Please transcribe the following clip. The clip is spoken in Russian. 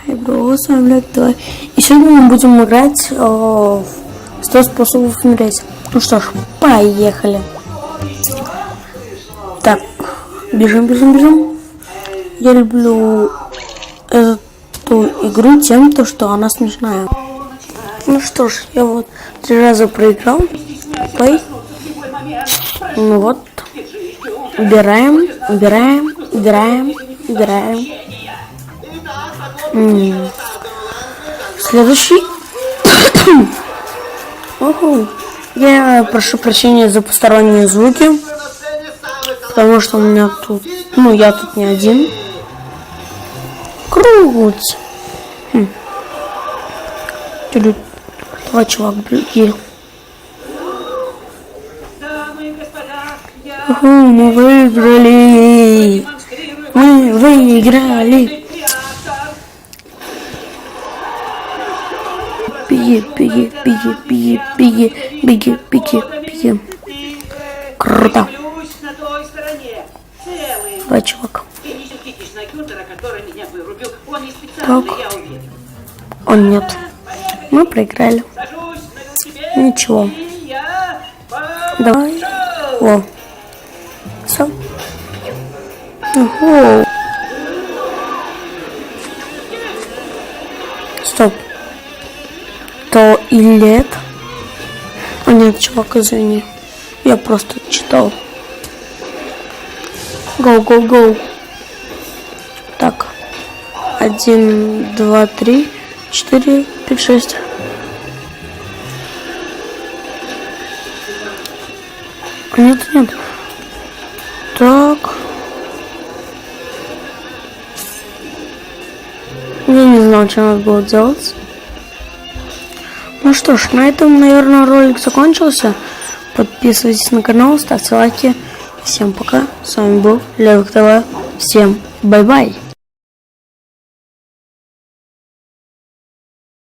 Эй, бро, с вами Блэк, давай. И сегодня мы будем играть в 100 способов умереть. Ну что ж, поехали. Так, бежим. Я люблю эту игру тем, что она смешная. Ну что ж, я вот 3 раза проиграл. Плей. Ну вот. Убираем. Следующий. Я прошу прощения за посторонние звуки, потому что у меня тут, я тут не один. Круть. Давай, чувак, беги. Мы выиграли. Беги. Круто. Давай, чувак. Так. О, нет. Мы проиграли. Ничего. Давай. О. Все. Стоп. То или это? О, нет, чувак, извини. Я просто читал. Go. Так. 1, 2, 3, 4, 5, 6. Нет. Так. Я не знал, что надо было делать. Ну что ж, на этом, наверное, ролик закончился. Подписывайтесь на канал, ставьте лайки. Всем пока. С вами был Левик ТВ. Всем бай-бай.